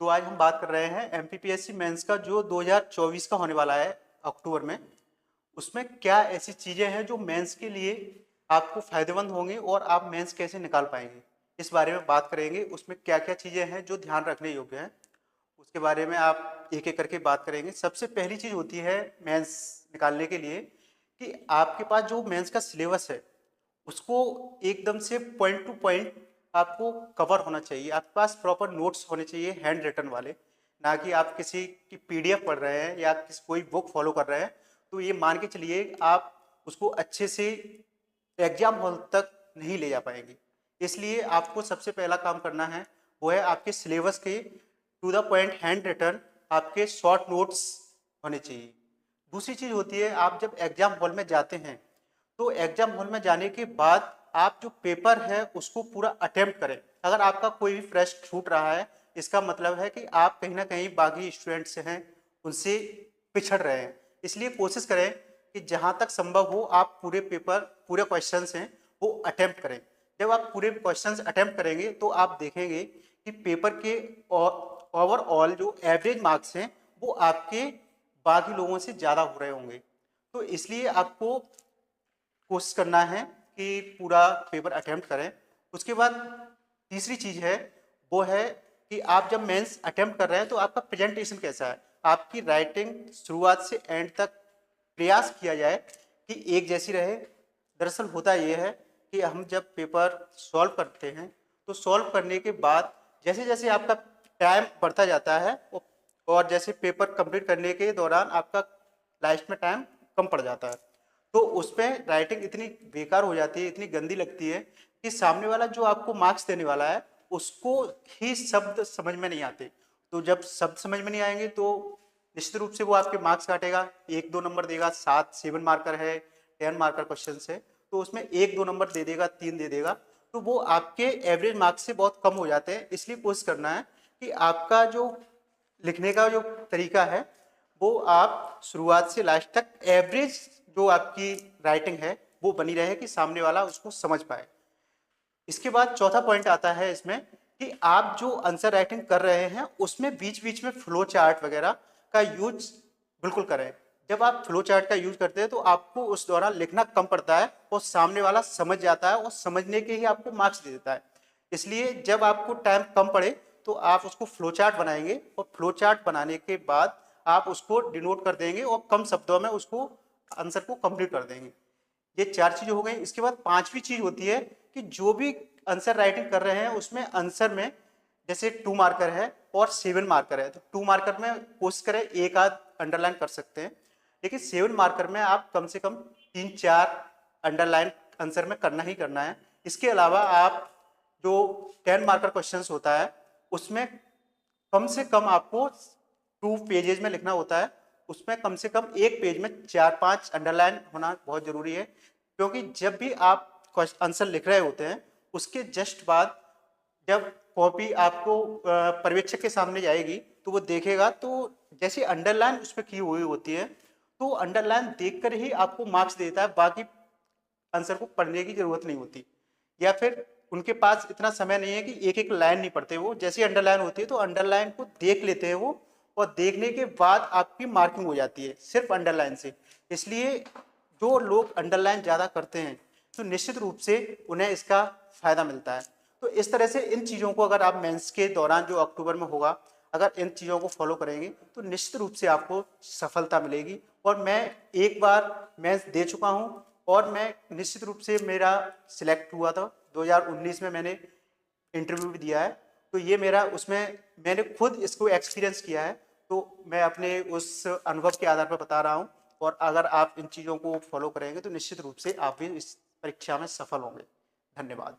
तो आज हम बात कर रहे हैं एमपीपीएससी मेंस का जो 2024 का होने वाला है अक्टूबर में। उसमें क्या ऐसी चीज़ें हैं जो मेंस के लिए आपको फायदेमंद होंगी और आप मेंस कैसे निकाल पाएंगे, इस बारे में बात करेंगे। उसमें क्या क्या चीज़ें हैं जो ध्यान रखने योग्य हैं, उसके बारे में आप एक एक करके बात करेंगे। सबसे पहली चीज़ होती है मेंस निकालने के लिए कि आपके पास जो मेंस का सिलेबस है उसको एकदम से पॉइंट टू पॉइंट आपको कवर होना चाहिए। आपके पास प्रॉपर नोट्स होने चाहिए हैंड रिटन वाले, ना कि आप किसी की पीडीएफ पढ़ रहे हैं या किसी कोई बुक फॉलो कर रहे हैं। तो ये मान के चलिए आप उसको अच्छे से एग्जाम हॉल तक नहीं ले जा पाएंगे। इसलिए आपको सबसे पहला काम करना है वो है आपके सिलेबस के to the point handwritten आपके शॉर्ट नोट्स होने चाहिए। दूसरी चीज़ होती है, आप जब एग्जाम हॉल में जाते हैं तो एग्जाम हॉल में जाने के बाद आप जो पेपर है उसको पूरा अटेम्प्ट करें। अगर आपका कोई भी प्रश्न छूट रहा है, इसका मतलब है कि आप कहीं ना कहीं बाकी स्टूडेंट्स हैं उनसे पिछड़ रहे हैं। इसलिए कोशिश करें कि जहां तक संभव हो आप पूरे पेपर, पूरे क्वेश्चंस हैं वो अटेम्प्ट करें। जब आप पूरे क्वेश्चंस अटेम्प्ट करेंगे तो आप देखेंगे कि पेपर के ओवरऑल जो एवरेज मार्क्स हैं वो आपके बाकी लोगों से ज़्यादा हो रहे होंगे। तो इसलिए आपको कोशिश करना है कि पूरा पेपर अटेम्प्ट करें। उसके बाद तीसरी चीज़ है वो है कि आप जब मेंस अटेम्प्ट कर रहे हैं तो आपका प्रेजेंटेशन कैसा है, आपकी राइटिंग शुरुआत से एंड तक प्रयास किया जाए कि एक जैसी रहे। दरअसल होता ये है कि हम जब पेपर सॉल्व करते हैं तो सॉल्व करने के बाद जैसे जैसे आपका टाइम बढ़ता जाता है और जैसे पेपर कंप्लीट करने के दौरान आपका लास्ट में टाइम कम पड़ जाता है, तो उसमें राइटिंग इतनी बेकार हो जाती है, इतनी गंदी लगती है कि सामने वाला जो आपको मार्क्स देने वाला है उसको ही शब्द समझ में नहीं आते। तो जब शब्द समझ में नहीं आएंगे तो निश्चित रूप से वो आपके मार्क्स काटेगा, 1-2 नंबर देगा। 7-7 मार्कर है, 10 मार्कर क्वेश्चन है, तो उसमें 1-2 नंबर दे देगा, 3 दे देगा। तो वो आपके एवरेज मार्क्स से बहुत कम हो जाते हैं। इसलिए कोशिश करना है कि आपका जो लिखने का जो तरीका है वो आप शुरुआत से लास्ट तक एवरेज जो आपकी राइटिंग है वो बनी रहे कि सामने वाला उसको समझ पाए। इसके बाद चौथा पॉइंट आता है इसमें कि आप जो आंसर राइटिंग कर रहे हैं उसमें बीच बीच में फ्लो चार्ट वगैरह का यूज बिल्कुल करें। जब आप फ्लो चार्ट का यूज करते हैं तो आपको उस दौरान लिखना कम पड़ता है और सामने वाला समझ जाता है और समझने के ही आपको मार्क्स दे देता है। इसलिए जब आपको टाइम कम पड़े तो आप उसको फ्लो चार्ट बनाएंगे और फ्लो चार्ट बनाने के बाद आप उसको डिनोट कर देंगे और कम शब्दों में उसको आंसर को कंप्लीट कर देंगे। ये 4 चीजें हो गई। इसके बाद पांचवी चीज होती है कि जो भी आंसर राइटिंग कर रहे हैं उसमें आंसर में जैसे 2 मार्कर है और 7 मार्कर है, तो 2 मार्कर में कोशिश करें एक आध अंडरलाइन कर सकते हैं, लेकिन 7 मार्कर में आप कम से कम 3-4 अंडरलाइन आंसर में करना ही करना है। इसके अलावा आप जो 10 मार्कर क्वेश्चन होता है उसमें कम से कम आपको 2 पेजेज में लिखना होता है, उसमें कम से कम एक पेज में 4-5 अंडरलाइन होना बहुत जरूरी है। क्योंकि जब भी आप आंसर लिख रहे होते हैं उसके जस्ट बाद जब कॉपी आपको पर्यवेक्षक के सामने जाएगी तो वो देखेगा, तो जैसे अंडरलाइन उस पर की हुई होती है तो अंडरलाइन देखकर ही आपको मार्क्स देता है, बाकी आंसर को पढ़ने की जरूरत नहीं होती। या फिर उनके पास इतना समय नहीं है कि एक एक लाइन नहीं पढ़ते, वो जैसी अंडरलाइन होती है तो अंडरलाइन को देख लेते हैं वो, और देखने के बाद आपकी मार्किंग हो जाती है सिर्फ अंडरलाइन से। इसलिए जो लोग अंडरलाइन ज़्यादा करते हैं तो निश्चित रूप से उन्हें इसका फायदा मिलता है। तो इस तरह से इन चीज़ों को अगर आप मेंस के दौरान जो अक्टूबर में होगा, अगर इन चीज़ों को फॉलो करेंगे तो निश्चित रूप से आपको सफलता मिलेगी। और मैं एक बार मेंस दे चुका हूँ और मैं निश्चित रूप से मेरा सिलेक्ट हुआ था 2019 में, मैंने इंटरव्यू भी दिया है। तो ये मेरा उसमें मैंने खुद इसको एक्सपीरियंस किया है, तो मैं अपने उस अनुभव के आधार पर बता रहा हूँ। और अगर आप इन चीज़ों को फॉलो करेंगे तो निश्चित रूप से आप भी इस परीक्षा में सफल होंगे। धन्यवाद।